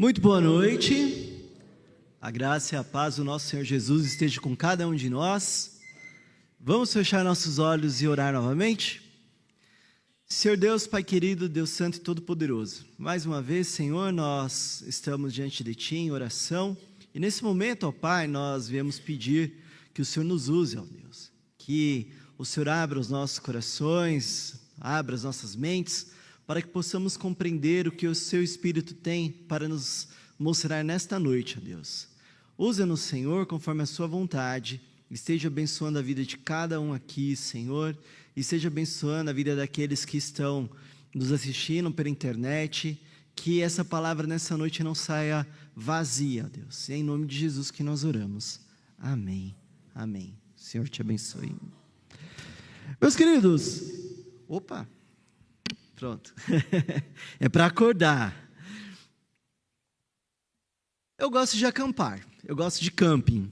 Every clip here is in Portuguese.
Muito boa noite, a graça e a paz do nosso Senhor Jesus esteja com cada um de nós. Vamos fechar nossos olhos e orar novamente? Senhor Deus, Pai querido, Deus Santo e Todo-Poderoso, mais uma vez, Senhor, nós estamos diante de Ti em oração, e nesse momento, ó Pai, nós viemos pedir que o Senhor nos use, ó Deus, que o Senhor abra os nossos corações, abra as nossas mentes, para que possamos compreender o que o Seu Espírito tem para nos mostrar nesta noite, ó Deus. Usa-nos, Senhor, conforme a Sua vontade, esteja abençoando a vida de cada um aqui, Senhor, e esteja abençoando a vida daqueles que estão nos assistindo pela internet, que essa palavra nessa noite não saia vazia, ó Deus. É em nome de Jesus que nós oramos. Amém, amém. O Senhor te abençoe. Meus queridos, opa, pronto, é para acordar. Eu gosto de acampar, eu gosto de camping.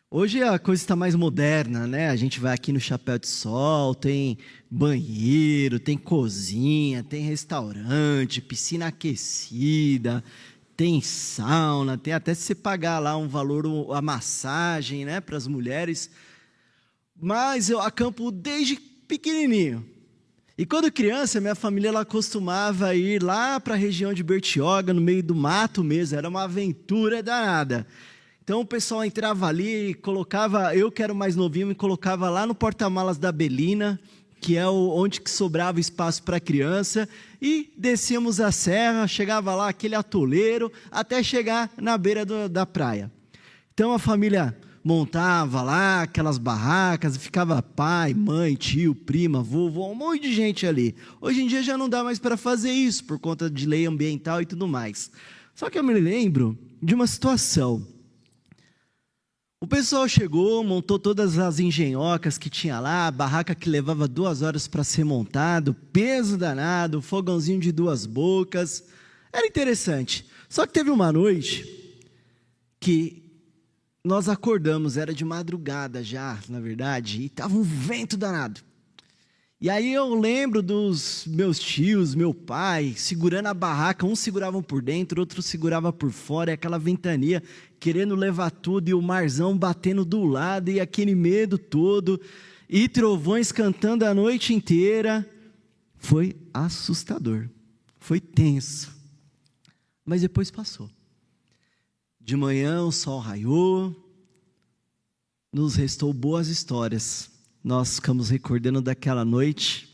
Hoje a coisa está mais moderna, né? A gente vai aqui no Chapéu de Sol, tem banheiro, tem cozinha, tem restaurante, piscina aquecida, tem sauna, tem até se você pagar lá um valor, a massagem, né, para as mulheres. Mas eu acampo desde pequenininho. E quando criança, minha família ela costumava ir lá para a região de Bertioga, no meio do mato mesmo, era uma aventura danada. Então o pessoal entrava ali, colocava, eu que era o mais novinho, me colocava lá no porta-malas da Belina, que é onde que sobrava espaço para criança, e descíamos a serra, chegava lá aquele atoleiro, até chegar na beira da praia. Então a família montava lá aquelas barracas, ficava pai, mãe, tio, prima, vovô, um monte de gente ali. Hoje em dia já não dá mais para fazer isso, por conta de lei ambiental e tudo mais. Só que eu me lembro de uma situação. O pessoal chegou, montou todas as engenhocas que tinha lá, a barraca que levava 2 horas para ser montado, peso danado, fogãozinho de 2 bocas, era interessante. Só que teve uma noite que nós acordamos, era de madrugada já, na verdade, e estava um vento danado. E aí eu lembro dos meus tios, meu pai, segurando a barraca, uns seguravam por dentro, outros seguravam por fora, e aquela ventania, querendo levar tudo, e o marzão batendo do lado, e aquele medo todo, e trovões cantando a noite inteira. Foi assustador, foi tenso, mas depois passou. De manhã o sol raiou, nos restou boas histórias. Nós ficamos recordando daquela noite.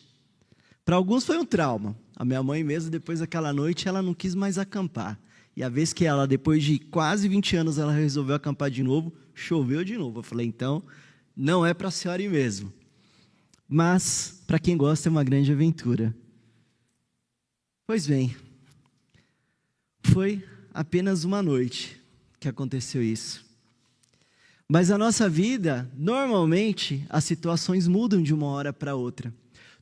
Para alguns foi um trauma. A minha mãe mesmo, depois daquela noite, ela não quis mais acampar. E a vez que ela, depois de quase 20 anos, ela resolveu acampar de novo, choveu de novo. Eu falei, então, não é para a senhora ir mesmo. Mas, para quem gosta, é uma grande aventura. Pois bem, foi apenas uma noite que aconteceu isso. Mas a nossa vida, normalmente, as situações mudam de uma hora para outra.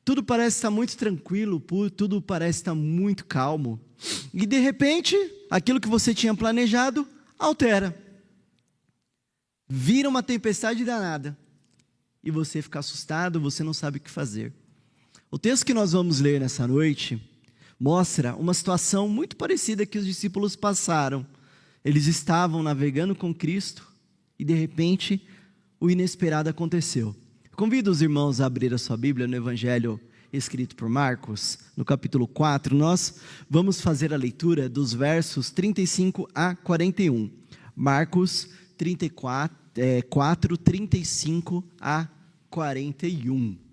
Tudo parece estar muito tranquilo, tudo parece estar muito calmo. E de repente, aquilo que você tinha planejado, altera. Vira uma tempestade danada. E você fica assustado, você não sabe o que fazer. O texto que nós vamos ler nessa noite mostra uma situação muito parecida que os discípulos passaram. Eles estavam navegando com Cristo, e de repente, o inesperado aconteceu. Convido os irmãos a abrir a sua Bíblia no Evangelho escrito por Marcos, no capítulo 4. Nós vamos fazer a leitura dos versos 35 a 41. Marcos 4, 35 a 41.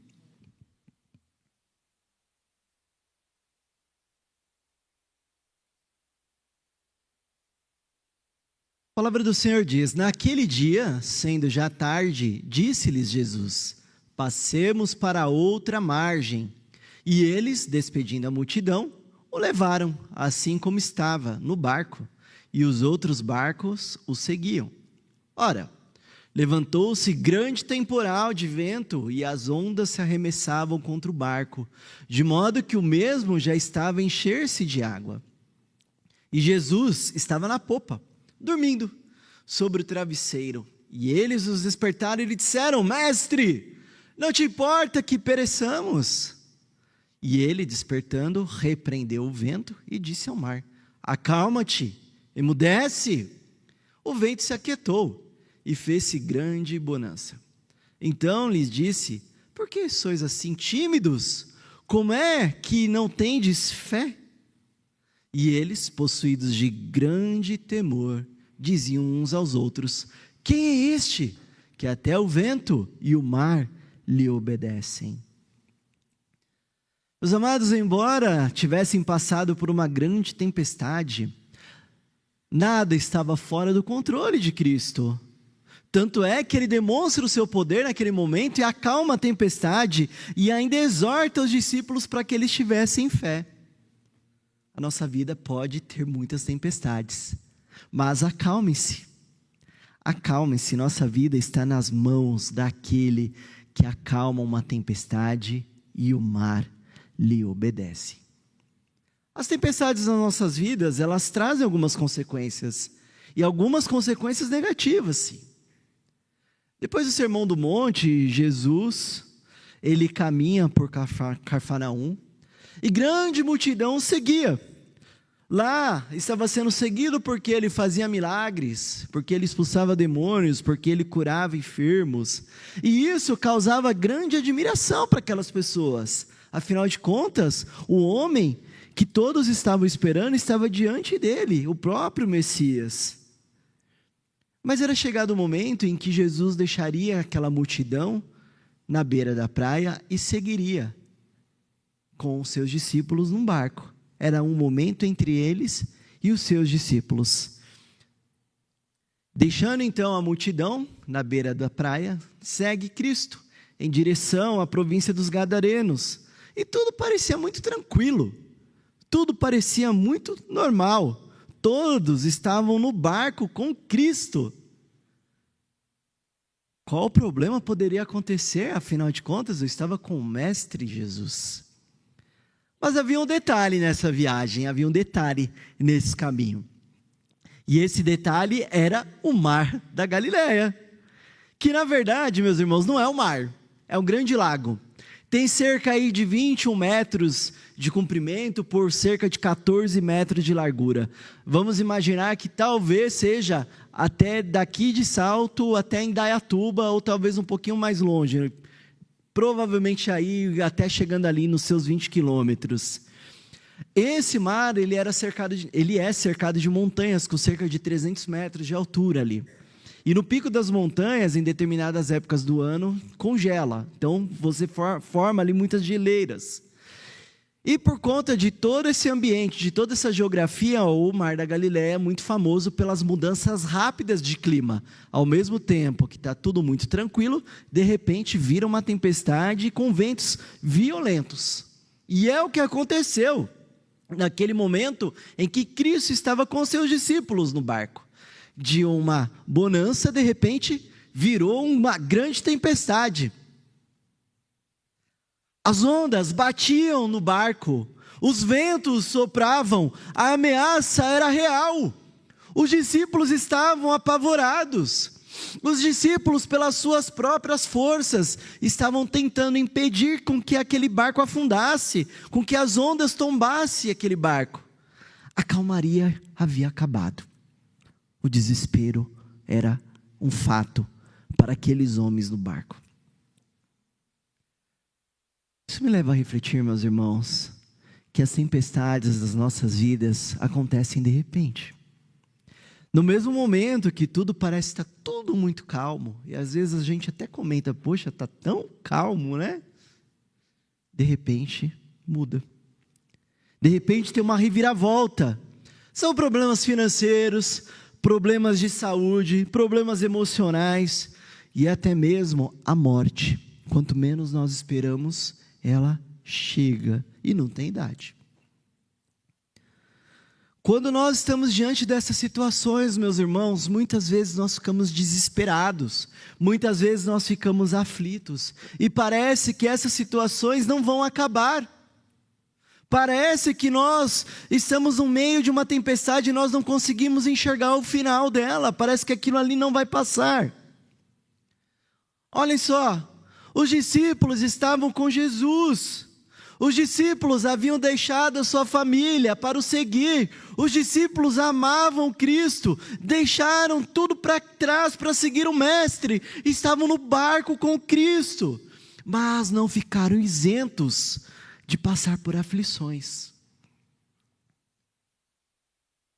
A palavra do Senhor diz, naquele dia, sendo já tarde, disse-lhes Jesus, passemos para a outra margem. E eles, despedindo a multidão, o levaram, assim como estava, no barco, e os outros barcos o seguiam. Ora, levantou-se grande temporal de vento, e as ondas se arremessavam contra o barco, de modo que o mesmo já estava a encher-se de água. E Jesus estava na popa, dormindo sobre o travesseiro. E eles os despertaram e lhe disseram, mestre, não te importa que pereçamos? E ele, despertando, repreendeu o vento e disse ao mar, acalma-te, emudece. O vento se aquietou e fez-se grande bonança. Então lhes disse: por que sois assim tímidos? Como é que não tendes fé? E eles, possuídos de grande temor, diziam uns aos outros: quem é este, que até o vento e o mar lhe obedecem? Meus amados, embora tivessem passado por uma grande tempestade, nada estava fora do controle de Cristo. Tanto é que ele demonstra o seu poder naquele momento e acalma a tempestade e ainda exorta os discípulos para que eles tivessem fé. A nossa vida pode ter muitas tempestades, mas acalme-se. Acalme-se, nossa vida está nas mãos daquele que acalma uma tempestade e o mar lhe obedece. As tempestades nas nossas vidas, elas trazem algumas consequências, e algumas consequências negativas, sim. Depois do Sermão do Monte, Jesus, ele caminha por Cafarnaum, e grande multidão seguia. Lá estava sendo seguido porque ele fazia milagres, porque ele expulsava demônios, porque ele curava enfermos, e isso causava grande admiração para aquelas pessoas. Afinal de contas, o homem que todos estavam esperando estava diante dele, o próprio Messias. Mas era chegado o momento em que Jesus deixaria aquela multidão na beira da praia e seguiria com os seus discípulos num barco. Era um momento entre eles e os seus discípulos. Deixando então a multidão na beira da praia, segue Cristo em direção à província dos Gadarenos. E tudo parecia muito tranquilo, tudo parecia muito normal, todos estavam no barco com Cristo. Qual problema poderia acontecer? Afinal de contas, eu estava com o Mestre Jesus. Mas havia um detalhe nessa viagem, havia um detalhe nesse caminho. E esse detalhe era o mar da Galileia, que na verdade, meus irmãos, não é um mar, é um grande lago. Tem cerca aí de 21 metros de comprimento por cerca de 14 metros de largura. Vamos imaginar que talvez seja até daqui de Salto até Indaiatuba, ou talvez um pouquinho mais longe. Provavelmente aí até chegando ali nos seus 20 quilômetros. Esse mar, ele é cercado de montanhas com cerca de 300 metros de altura ali. E no pico das montanhas, em determinadas épocas do ano, congela. Então, você forma ali muitas geleiras. E por conta de todo esse ambiente, de toda essa geografia, o Mar da Galileia é muito famoso pelas mudanças rápidas de clima. Ao mesmo tempo que está tudo muito tranquilo, de repente vira uma tempestade com ventos violentos. E é o que aconteceu naquele momento em que Cristo estava com seus discípulos no barco. De uma bonança, de repente, virou uma grande tempestade. As ondas batiam no barco, os ventos sopravam, a ameaça era real. Os discípulos estavam apavorados. Os discípulos, pelas suas próprias forças, estavam tentando impedir com que aquele barco afundasse, com que as ondas tombassem aquele barco. A calmaria havia acabado. O desespero era um fato para aqueles homens no barco. Isso me leva a refletir, meus irmãos, que as tempestades das nossas vidas acontecem de repente. No mesmo momento que tudo parece estar tudo muito calmo, e às vezes a gente até comenta, poxa, está tão calmo, né? De repente, muda. De repente tem uma reviravolta. São problemas financeiros, problemas de saúde, problemas emocionais e até mesmo a morte. Quanto menos nós esperamos, ela chega e não tem idade. Quando nós estamos diante dessas situações, meus irmãos, muitas vezes nós ficamos desesperados, muitas vezes nós ficamos aflitos, e parece que essas situações não vão acabar. Parece que nós estamos no meio de uma tempestade e nós não conseguimos enxergar o final dela. Parece que aquilo ali não vai passar. Olhem só, os discípulos estavam com Jesus. Os discípulos haviam deixado a sua família para o seguir. Os discípulos amavam Cristo, deixaram tudo para trás para seguir o Mestre. Estavam no barco com Cristo, mas não ficaram isentos de passar por aflições.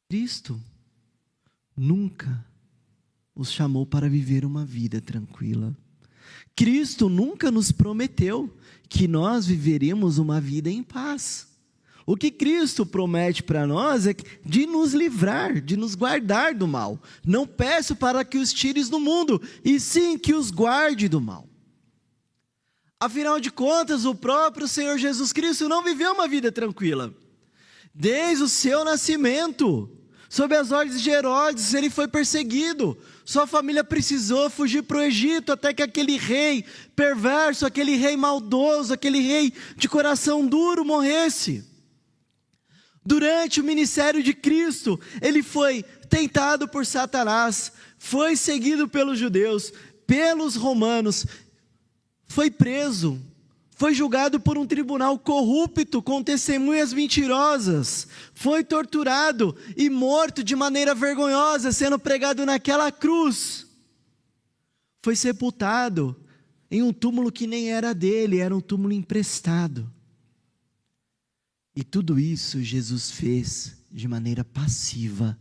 Cristo nunca os chamou para viver uma vida tranquila. Cristo nunca nos prometeu que nós viveríamos uma vida em paz. O que Cristo promete para nós é de nos livrar, de nos guardar do mal. Não peço para que os tires do mundo, e sim que os guarde do mal. Afinal de contas, o próprio Senhor Jesus Cristo não viveu uma vida tranquila. Desde o seu nascimento, sob as ordens de Herodes, ele foi perseguido. Sua família precisou fugir para o Egito, até que aquele rei perverso, aquele rei maldoso, aquele rei de coração duro morresse. Durante o ministério de Cristo, ele foi tentado por Satanás, foi seguido pelos judeus, pelos romanos, foi preso, foi julgado por um tribunal corrupto, com testemunhas mentirosas, foi torturado e morto de maneira vergonhosa, sendo pregado naquela cruz. Foi sepultado em um túmulo que nem era dele, era um túmulo emprestado. E tudo isso Jesus fez de maneira passiva.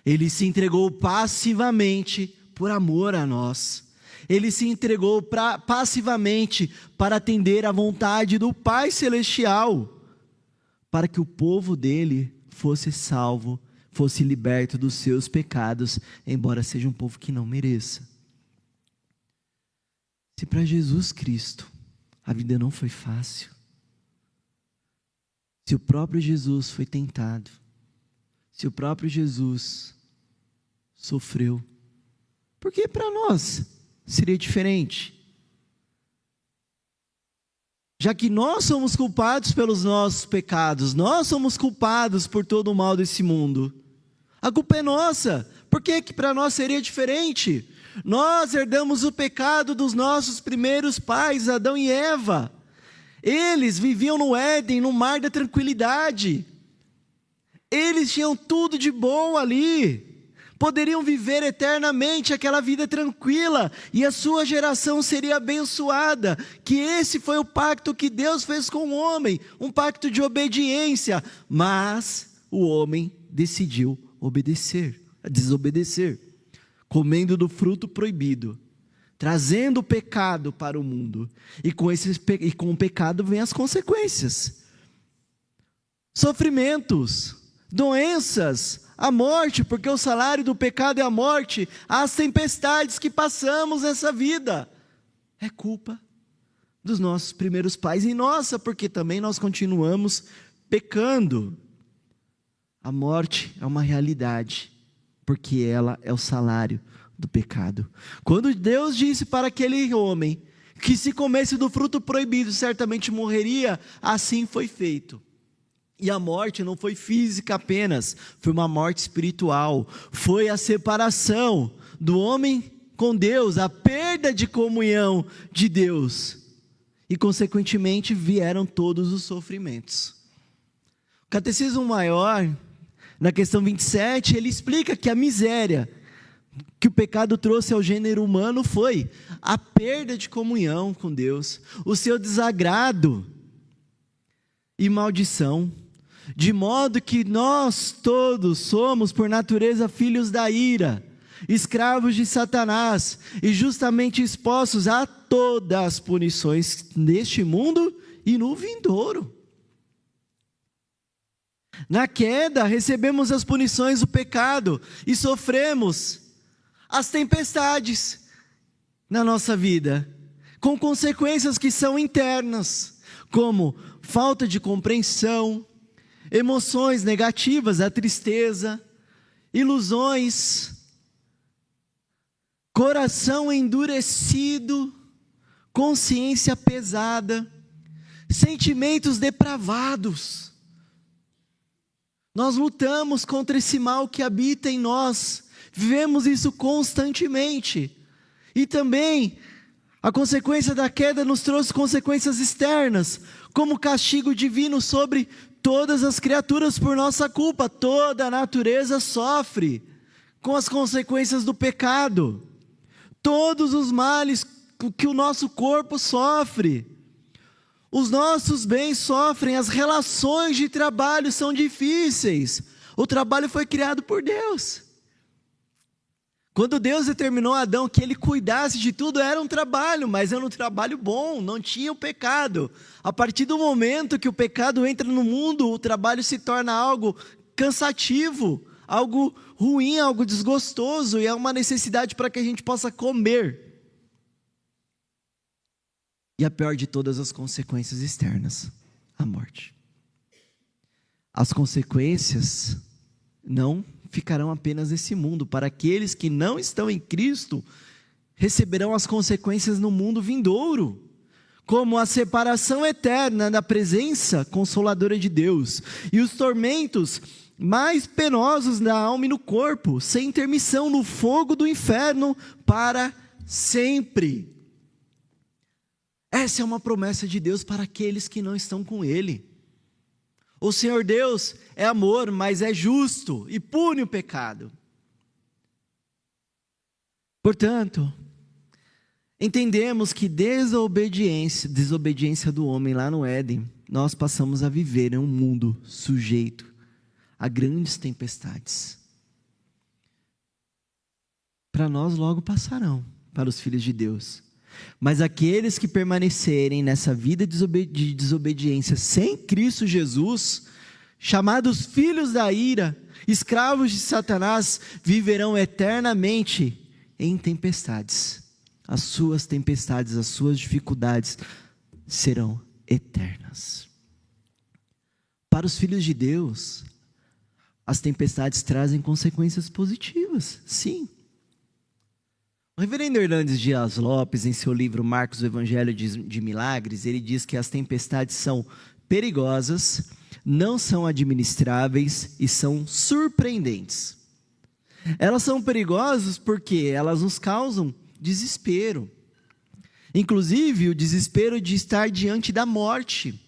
Ele se entregou passivamente por amor a nós. Ele se entregou passivamente para atender à vontade do Pai Celestial, para que o povo dele fosse salvo, fosse liberto dos seus pecados, embora seja um povo que não mereça. Se para Jesus Cristo a vida não foi fácil, se o próprio Jesus foi tentado, se o próprio Jesus sofreu, por que para nós seria diferente? Já que nós somos culpados pelos nossos pecados, nós somos culpados por todo o mal desse mundo, a culpa é nossa. Por que para nós seria diferente? Nós herdamos o pecado dos nossos primeiros pais, Adão e Eva. Eles viviam no Éden, no mar da tranquilidade. Eles tinham tudo de bom ali. Poderiam viver eternamente aquela vida tranquila, e a sua geração seria abençoada, que esse foi o pacto que Deus fez com o homem, um pacto de obediência, mas o homem decidiu desobedecer, comendo do fruto proibido, trazendo o pecado para o mundo, e com o pecado vem as consequências, sofrimentos, doenças, a morte, porque o salário do pecado é a morte. As tempestades que passamos nessa vida é culpa dos nossos primeiros pais e nossa, porque também nós continuamos pecando. A morte é uma realidade, porque ela é o salário do pecado. Quando Deus disse para aquele homem que se comesse do fruto proibido certamente morreria, assim foi feito. E a morte não foi física apenas, foi uma morte espiritual, foi a separação do homem com Deus, a perda de comunhão de Deus, e consequentemente vieram todos os sofrimentos. O Catecismo Maior, na questão 27, ele explica que a miséria que o pecado trouxe ao gênero humano foi a perda de comunhão com Deus, o seu desagrado e maldição, de modo que nós todos somos por natureza filhos da ira, escravos de Satanás e justamente expostos a todas as punições neste mundo e no vindouro. Na queda recebemos as punições do pecado e sofremos as tempestades na nossa vida, com consequências que são internas, como falta de compreensão, emoções negativas, a tristeza, ilusões, coração endurecido, consciência pesada, sentimentos depravados. Nós lutamos contra esse mal que habita em nós, vivemos isso constantemente. E também A consequência da queda nos trouxe consequências externas, como castigo divino sobre todas as criaturas por nossa culpa. Toda a natureza sofre com as consequências do pecado. Todos os males que o nosso corpo sofre. Os nossos bens sofrem, as relações de trabalho são difíceis. O trabalho foi criado por Deus. Quando Deus determinou a Adão que ele cuidasse de tudo, era um trabalho, mas era um trabalho bom, não tinha o pecado. A partir do momento que o pecado entra no mundo, o trabalho se torna algo cansativo, algo ruim, algo desgostoso, e é uma necessidade para que a gente possa comer. E a pior de todas as consequências externas, a morte. As consequências não ficarão apenas nesse mundo. Para aqueles que não estão em Cristo, receberão as consequências no mundo vindouro, como a separação eterna da presença consoladora de Deus, e os tormentos mais penosos na alma e no corpo, sem intermissão, no fogo do inferno, para sempre. Essa é uma promessa de Deus para aqueles que não estão com Ele. O Senhor Deus é amor, mas é justo e pune o pecado. Portanto, entendemos que desde a desobediência do homem lá no Éden, nós passamos a viver em um mundo sujeito a grandes tempestades. Para nós logo passarão, para os filhos de Deus. Mas aqueles que permanecerem nessa vida de desobediência sem Cristo Jesus, chamados filhos da ira, escravos de Satanás, viverão eternamente em tempestades. As suas tempestades, as suas dificuldades serão eternas. Para os filhos de Deus, as tempestades trazem consequências positivas, sim. O reverendo Hernandes Dias Lopes, em seu livro Marcos, o Evangelho de Milagres, ele diz que as tempestades são perigosas, não são administráveis e são surpreendentes. Elas são perigosas porque elas nos causam desespero. Inclusive o desespero de estar diante da morte.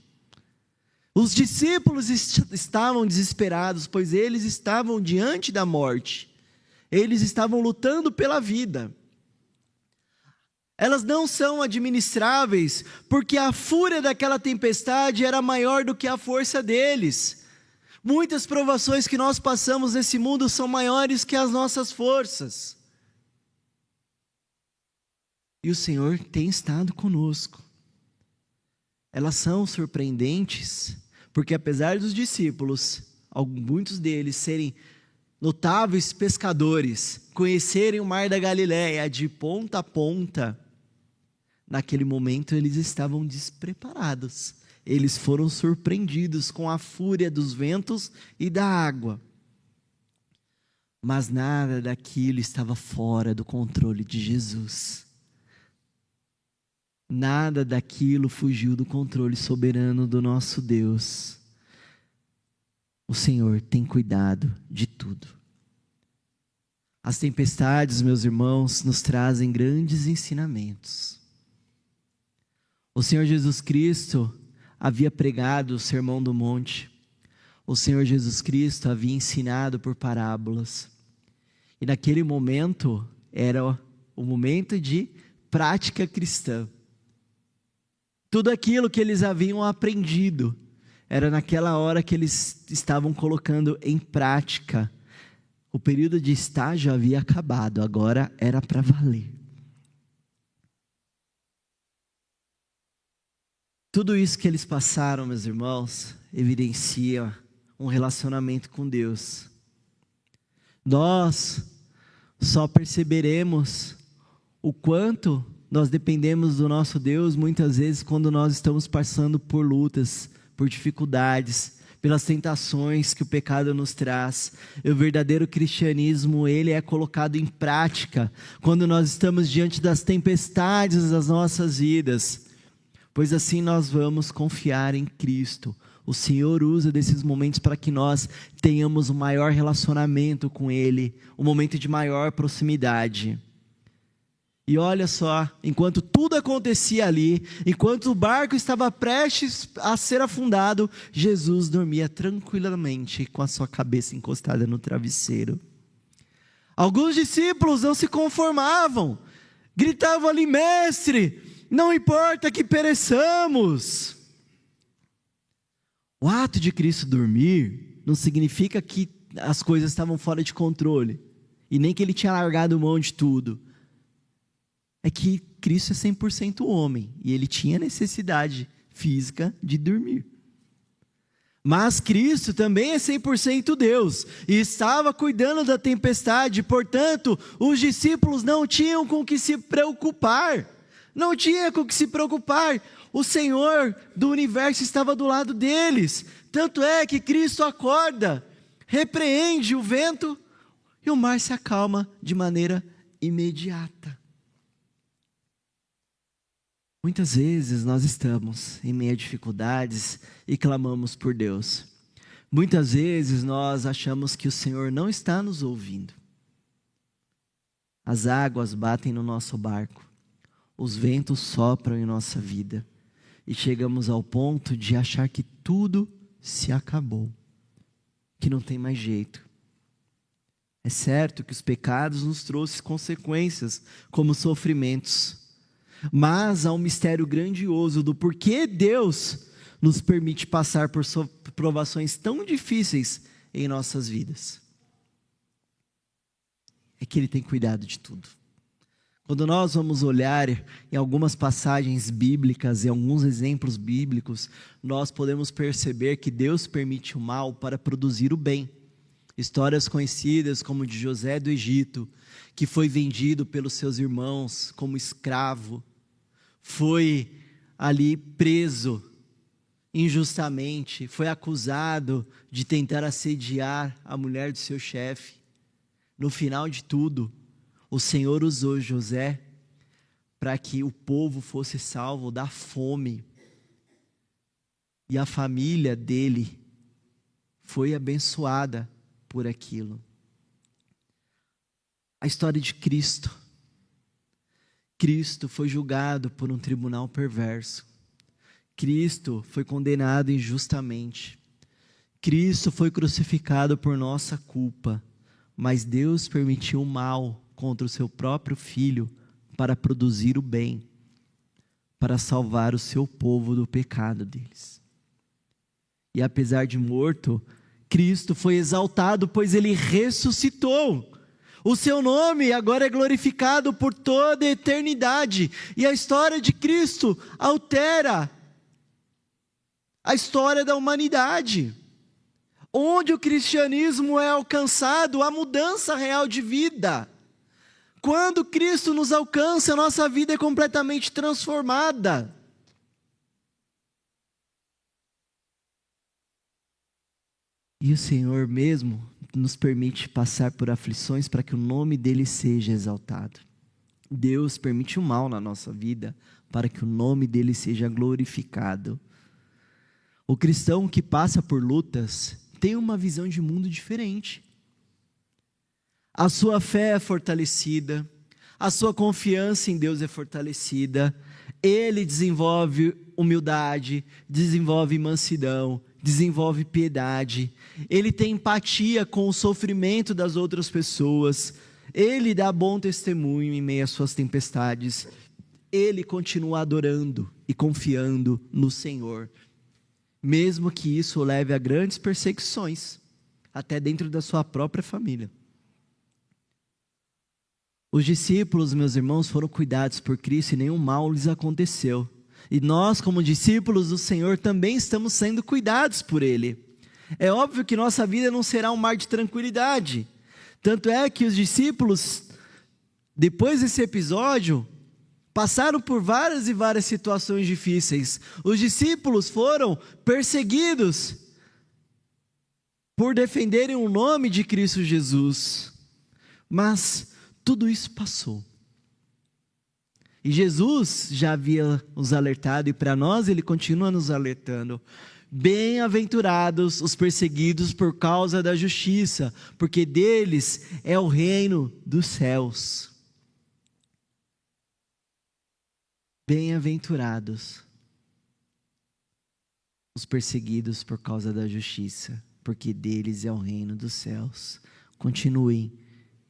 Os discípulos estavam desesperados, pois eles estavam diante da morte. Eles estavam lutando pela vida. Elas não são administráveis, porque a fúria daquela tempestade era maior do que a força deles. Muitas provações que nós passamos nesse mundo são maiores que as nossas forças. E o Senhor tem estado conosco. Elas são surpreendentes, porque apesar dos discípulos, muitos deles serem notáveis pescadores, conhecerem o mar da Galileia de ponta a ponta, naquele momento eles estavam despreparados. Eles foram surpreendidos com a fúria dos ventos e da água. Mas nada daquilo estava fora do controle de Jesus. Nada daquilo fugiu do controle soberano do nosso Deus. O Senhor tem cuidado de tudo. As tempestades, meus irmãos, nos trazem grandes ensinamentos. O Senhor Jesus Cristo havia pregado o Sermão do Monte. O Senhor Jesus Cristo havia ensinado por parábolas. E naquele momento, era o momento de prática cristã. Tudo aquilo que eles haviam aprendido, era naquela hora que eles estavam colocando em prática. O período de estágio havia acabado, agora era para valer. Tudo isso que eles passaram, meus irmãos, evidencia um relacionamento com Deus. Nós só perceberemos o quanto nós dependemos do nosso Deus, muitas vezes quando nós estamos passando por lutas, por dificuldades, pelas tentações que o pecado nos traz. O verdadeiro cristianismo, ele é colocado em prática quando nós estamos diante das tempestades das nossas vidas, pois assim nós vamos confiar em Cristo. O Senhor usa desses momentos para que nós tenhamos um maior relacionamento com Ele, um momento de maior proximidade. E olha só, enquanto tudo acontecia ali, enquanto o barco estava prestes a ser afundado, Jesus dormia tranquilamente com a sua cabeça encostada no travesseiro. Alguns discípulos não se conformavam, gritavam ali: mestre, não importa que pereçamos. O ato de Cristo dormir não significa que as coisas estavam fora de controle, e nem que ele tinha largado mão de tudo. É que Cristo é 100% homem, e ele tinha necessidade física de dormir. Mas Cristo também é 100% Deus, e estava cuidando da tempestade, portanto, os discípulos não tinham com que se preocupar. Não tinha com que se preocupar. O Senhor do universo estava do lado deles. Tanto é que Cristo acorda, repreende o vento, e o mar se acalma de maneira imediata. Muitas vezes nós estamos em meio a dificuldades e clamamos por Deus. Muitas vezes nós achamos que o Senhor não está nos ouvindo. As águas batem no nosso barco, os ventos sopram em nossa vida, e chegamos ao ponto de achar que tudo se acabou, que não tem mais jeito. É certo que os pecados nos trouxeram consequências, como sofrimentos, mas há um mistério grandioso do porquê Deus nos permite passar por provações tão difíceis em nossas vidas. É que Ele tem cuidado de tudo. Quando nós vamos olhar em algumas passagens bíblicas e alguns exemplos bíblicos, nós podemos perceber que Deus permite o mal para produzir o bem. Histórias conhecidas como de José do Egito, que foi vendido pelos seus irmãos como escravo, foi ali preso injustamente, foi acusado de tentar assediar a mulher do seu chefe. No final de tudo, o Senhor usou José para que o povo fosse salvo da fome, e a família dele foi abençoada por aquilo. A história de Cristo. Cristo foi julgado por um tribunal perverso. Cristo foi condenado injustamente. Cristo foi crucificado por nossa culpa. Mas Deus permitiu o mal contra o seu próprio Filho para produzir o bem, para salvar o seu povo do pecado deles. E apesar de morto, Cristo foi exaltado, pois Ele ressuscitou. O seu nome agora é glorificado por toda a eternidade. E a história de Cristo altera a história da humanidade. Onde o cristianismo é alcançado, a mudança real de vida. Quando Cristo nos alcança, a nossa vida é completamente transformada. E o Senhor mesmo nos permite passar por aflições para que o nome dele seja exaltado. Deus permite o mal na nossa vida para que o nome dele seja glorificado. O cristão que passa por lutas tem uma visão de mundo diferente. A sua fé é fortalecida, a sua confiança em Deus é fortalecida, ele desenvolve humildade, desenvolve mansidão, desenvolve piedade, ele tem empatia com o sofrimento das outras pessoas, ele dá bom testemunho em meio às suas tempestades, ele continua adorando e confiando no Senhor, mesmo que isso o leve a grandes perseguições, até dentro da sua própria família. Os discípulos, meus irmãos, foram cuidados por Cristo e nenhum mal lhes aconteceu. E nós, como discípulos do Senhor, também estamos sendo cuidados por Ele. É óbvio que nossa vida não será um mar de tranquilidade. Tanto é que os discípulos, depois desse episódio, passaram por várias e várias situações difíceis. Os discípulos foram perseguidos por defenderem o nome de Cristo Jesus. Mas tudo isso passou. E Jesus já havia nos alertado, e para nós Ele continua nos alertando. Bem-aventurados os perseguidos por causa da justiça, porque deles é o reino dos céus. Bem-aventurados os perseguidos por causa da justiça, porque deles é o reino dos céus. Continuem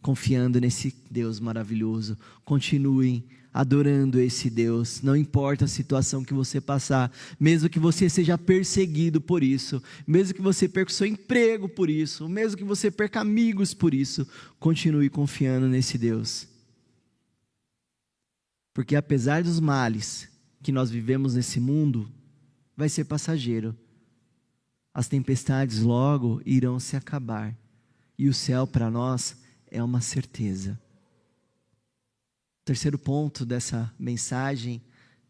confiando nesse Deus maravilhoso, continuem adorando esse Deus, não importa a situação que você passar, mesmo que você seja perseguido por isso, mesmo que você perca o seu emprego por isso, mesmo que você perca amigos por isso, continue confiando nesse Deus. Porque apesar dos males que nós vivemos nesse mundo, vai ser passageiro. As tempestades logo irão se acabar. E o céu para nós é uma certeza. O terceiro ponto dessa mensagem,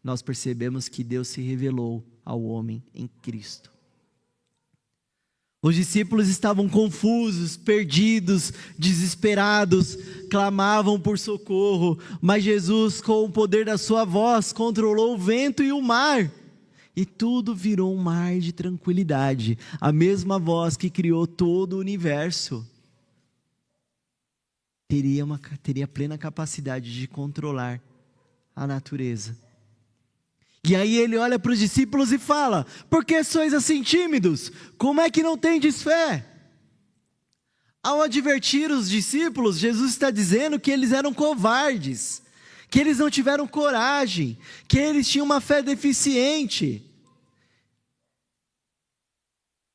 nós percebemos que Deus se revelou ao homem em Cristo. Os discípulos estavam confusos, perdidos, desesperados, clamavam por socorro, mas Jesus, com o poder da sua voz, controlou o vento e o mar. E tudo virou um mar de tranquilidade. A mesma voz que criou todo o universo teria plena capacidade de controlar a natureza. E aí ele olha para os discípulos e fala: por que sois assim tímidos? Como é que não tendes fé? Ao advertir os discípulos, Jesus está dizendo que eles eram covardes, que eles não tiveram coragem, que eles tinham uma fé deficiente.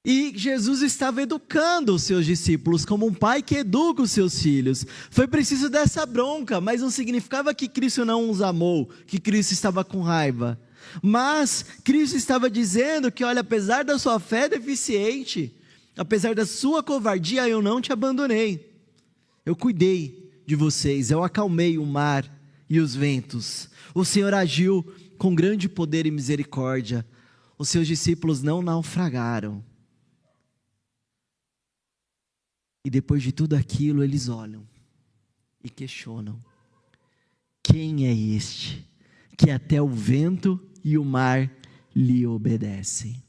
E Jesus estava educando os seus discípulos, como um pai que educa os seus filhos. Foi preciso dessa bronca, mas não significava que Cristo não os amou, que Cristo estava com raiva. Mas Cristo estava dizendo que, olha, apesar da sua fé deficiente, apesar da sua covardia, eu não te abandonei. Eu cuidei de vocês, eu acalmei o mar e os ventos. O Senhor agiu com grande poder e misericórdia. Os seus discípulos não naufragaram. E depois de tudo aquilo, eles olham e questionam: quem é este que até o vento e o mar lhe obedecem?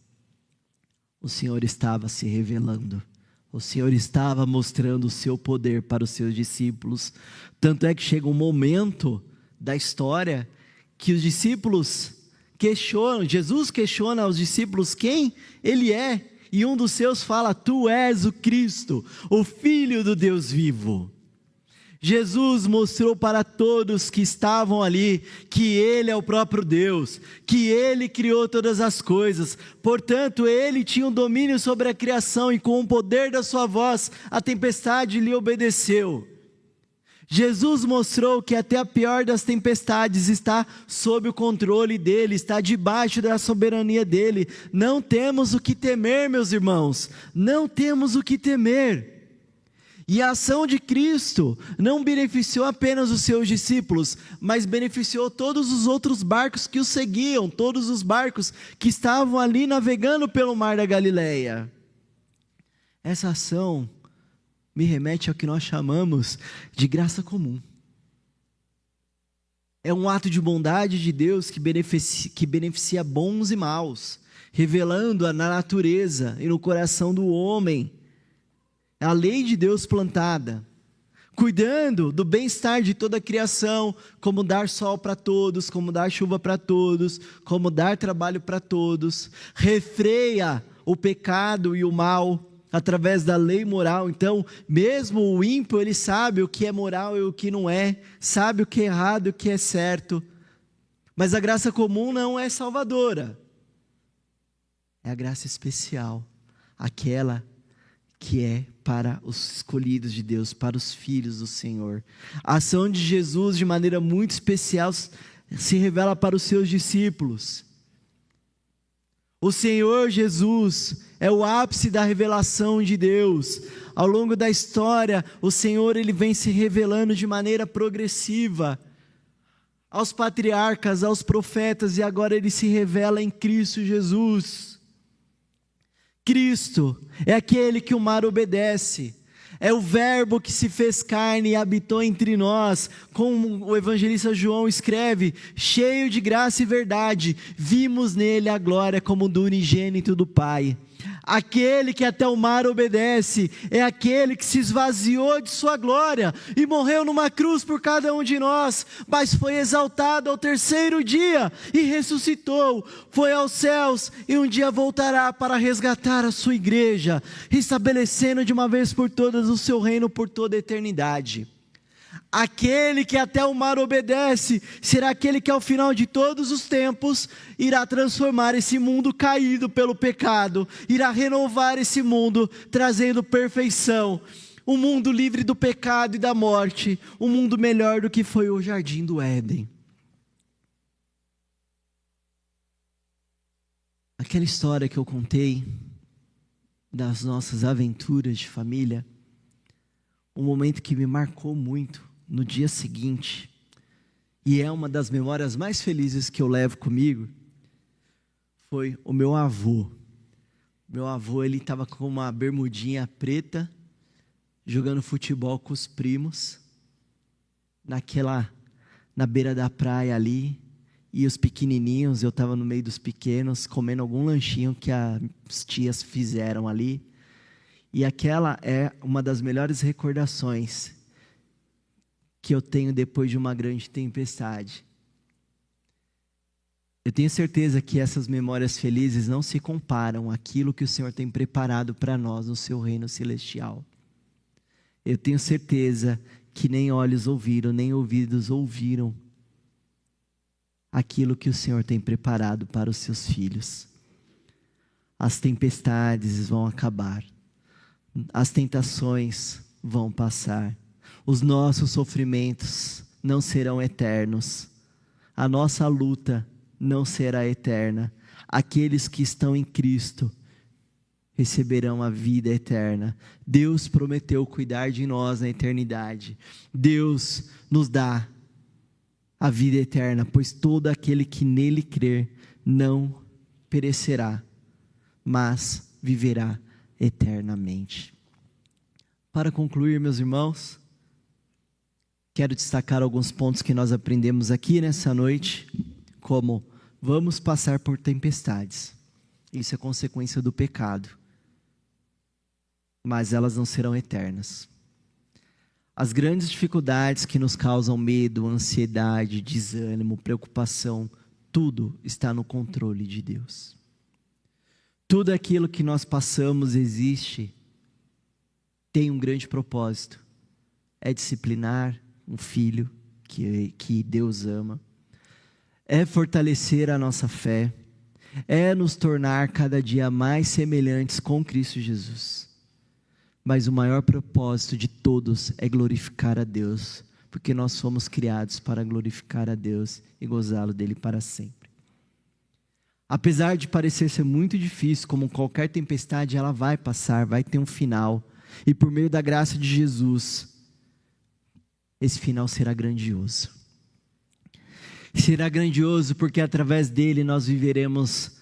O Senhor estava se revelando. O Senhor estava mostrando o seu poder para os seus discípulos. Tanto é que chega um momento da história que os discípulos questionam, Jesus questiona aos discípulos quem ele é. E um dos seus fala: tu és o Cristo, o Filho do Deus vivo. Jesus mostrou para todos que estavam ali que Ele é o próprio Deus, que Ele criou todas as coisas, portanto Ele tinha um domínio sobre a criação e com o poder da sua voz a tempestade lhe obedeceu. Jesus mostrou que até a pior das tempestades está sob o controle dEle, está debaixo da soberania dEle. Não temos o que temer, meus irmãos, não temos o que temer. E a ação de Cristo não beneficiou apenas os seus discípulos, mas beneficiou todos os outros barcos que o seguiam, todos os barcos que estavam ali navegando pelo mar da Galileia. Essa ação me remete ao que nós chamamos de graça comum. É um ato de bondade de Deus que beneficia bons e maus, revelando-a na natureza e no coração do homem. É a lei de Deus plantada, cuidando do bem-estar de toda a criação, como dar sol para todos, como dar chuva para todos, como dar trabalho para todos, refreia o pecado e o mal através da lei moral. Então, mesmo o ímpio, ele sabe o que é moral e o que não é, sabe o que é errado e o que é certo. Mas a graça comum não é salvadora. É a graça especial, aquela que é para os escolhidos de Deus, para os filhos do Senhor. A ação de Jesus, de maneira muito especial, se revela para os seus discípulos. O Senhor Jesus é o ápice da revelação de Deus. Ao longo da história, o Senhor ele vem se revelando de maneira progressiva aos patriarcas, aos profetas, e agora ele se revela em Cristo Jesus. Cristo é aquele que o mar obedece, É o Verbo que se fez carne e habitou entre nós, como o evangelista João escreve, cheio de graça e verdade, vimos nele a glória como do unigênito do Pai. Aquele que até o mar obedece, é aquele que se esvaziou de sua glória e morreu numa cruz por cada um de nós, mas foi exaltado ao terceiro dia e ressuscitou, foi aos céus e um dia voltará para resgatar a sua igreja, estabelecendo de uma vez por todas o seu reino por toda a eternidade. Aquele que até o mar obedece, será aquele que ao final de todos os tempos, irá transformar esse mundo caído pelo pecado, irá renovar esse mundo, trazendo perfeição, um mundo livre do pecado e da morte, um mundo melhor do que foi o jardim do Éden. Aquela história que eu contei, das nossas aventuras de família, um momento que me marcou muito, no dia seguinte, e é uma das memórias mais felizes que eu levo comigo, foi o meu avô. Meu avô, ele estava com uma bermudinha preta, jogando futebol com os primos, na beira da praia ali, e os pequenininhos, eu estava no meio dos pequenos, comendo algum lanchinho que as tias fizeram ali, e aquela é uma das melhores recordações que eu tenho depois de uma grande tempestade. Eu tenho certeza que essas memórias felizes não se comparam àquilo que o Senhor tem preparado para nós no seu reino celestial. Eu tenho certeza que nem olhos ouviram, nem ouvidos ouviram aquilo que o Senhor tem preparado para os seus filhos. As tempestades vão acabar, as tentações vão passar, os nossos sofrimentos não serão eternos, a nossa luta não será eterna. Aqueles que estão em Cristo receberão a vida eterna. Deus prometeu cuidar de nós na eternidade. Deus nos dá a vida eterna, pois todo aquele que nele crer não perecerá, mas viverá eternamente. Para concluir, meus irmãos, quero destacar alguns pontos que nós aprendemos aqui nessa noite, como vamos passar por tempestades. Isso é consequência do pecado, mas elas não serão eternas. As grandes dificuldades que nos causam medo, ansiedade, desânimo, preocupação, tudo está no controle de Deus. Tudo aquilo que nós passamos existe, tem um grande propósito, é disciplinar um filho que Deus ama, é fortalecer a nossa fé, é nos tornar cada dia mais semelhantes com Cristo Jesus. Mas o maior propósito de todos é glorificar a Deus, porque nós fomos criados para glorificar a Deus e gozá-lo dele para sempre. Apesar de parecer ser muito difícil, como qualquer tempestade, ela vai passar, vai ter um final, e por meio da graça de Jesus, esse final será grandioso. Será grandioso porque através dele nós viveremos,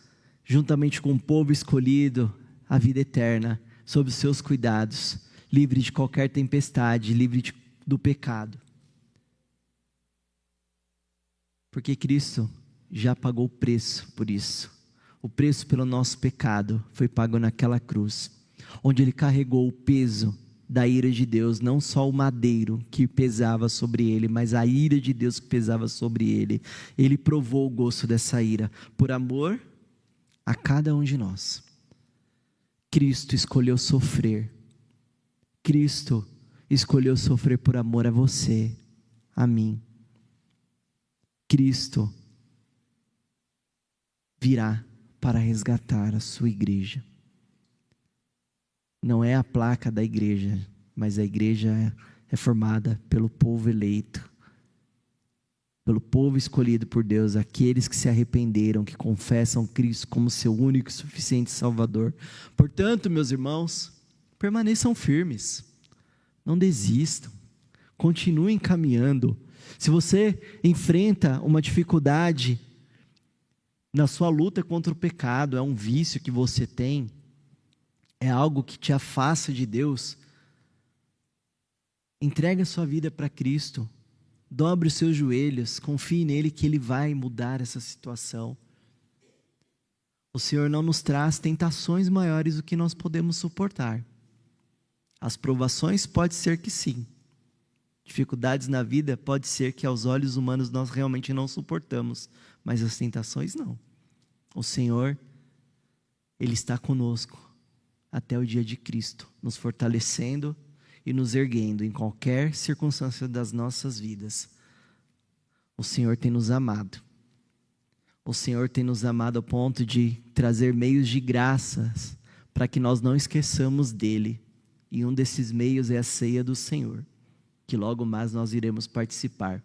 juntamente com o povo escolhido, a vida eterna, sob os seus cuidados, livre de qualquer tempestade, livre do pecado. Porque Cristo já pagou o preço por isso. O preço pelo nosso pecado foi pago naquela cruz, onde ele carregou o peso da ira de Deus, não só o madeiro que pesava sobre ele, mas a ira de Deus que pesava sobre ele. Ele provou o gosto dessa ira, por amor a cada um de nós. Cristo escolheu sofrer. Cristo escolheu sofrer por amor a você, a mim. Cristo virá para resgatar a sua igreja. Não é a placa da igreja, mas a igreja é formada pelo povo eleito, pelo povo escolhido por Deus, aqueles que se arrependeram, que confessam Cristo como seu único e suficiente Salvador. Portanto, meus irmãos, permaneçam firmes, não desistam, continuem caminhando. Se você enfrenta uma dificuldade na sua luta contra o pecado, é um vício que você tem, é algo que te afasta de Deus, Entregue a sua vida para Cristo. Dobre os seus joelhos, confie nele que ele vai mudar essa situação. O Senhor não nos traz tentações maiores do que nós podemos suportar. As provações pode ser que sim. Dificuldades na vida pode ser que aos olhos humanos nós realmente não suportamos, mas as tentações não. O Senhor, Ele está conosco até o dia de Cristo, nos fortalecendo e nos erguendo em qualquer circunstância das nossas vidas. O Senhor tem nos amado. O Senhor tem nos amado ao ponto de trazer meios de graças para que nós não esqueçamos dEle. E um desses meios é a ceia do Senhor, que logo mais nós iremos participar.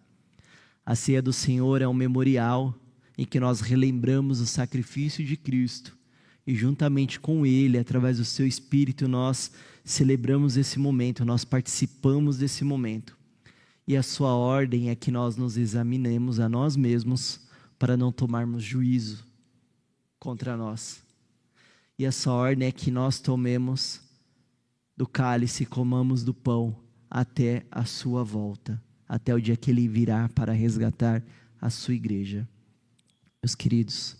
A ceia do Senhor é um memorial em que nós relembramos o sacrifício de Cristo e juntamente com Ele, através do seu Espírito, nós celebramos esse momento, nós participamos desse momento. E a sua ordem é que nós nos examinemos a nós mesmos para não tomarmos juízo contra nós. E a sua ordem é que nós tomemos do cálice e comamos do pão até a sua volta, até o dia que Ele virá para resgatar a sua igreja. Meus queridos,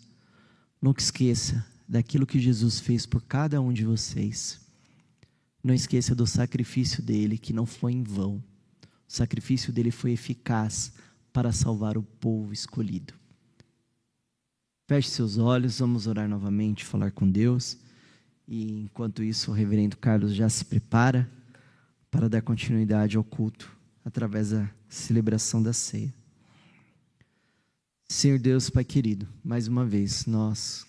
nunca esqueça daquilo que Jesus fez por cada um de vocês. Não esqueça do sacrifício dele, que não foi em vão. O sacrifício dele foi eficaz para salvar o povo escolhido. Feche seus olhos, vamos orar novamente, falar com Deus. E enquanto isso, o reverendo Carlos já se prepara para dar continuidade ao culto através da celebração da ceia. Senhor Deus, Pai querido, mais uma vez nós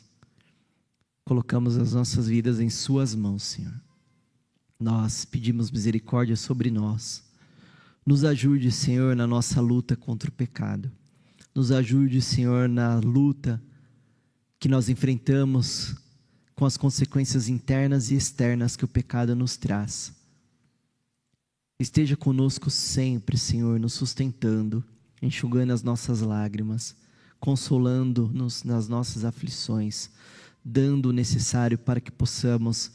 colocamos as nossas vidas em Suas mãos, Senhor. Nós pedimos misericórdia sobre nós. Nos ajude, Senhor, na nossa luta contra o pecado. Nos ajude, Senhor, na luta que nós enfrentamos com as consequências internas e externas que o pecado nos traz. Esteja conosco sempre, Senhor, nos sustentando, enxugando as nossas lágrimas, consolando-nos nas nossas aflições, dando o necessário para que possamos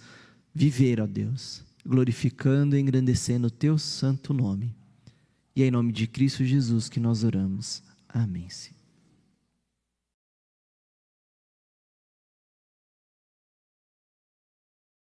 viver, ó Deus, glorificando e engrandecendo o Teu santo nome. E é em nome de Cristo Jesus que nós oramos. Amém, Senhor.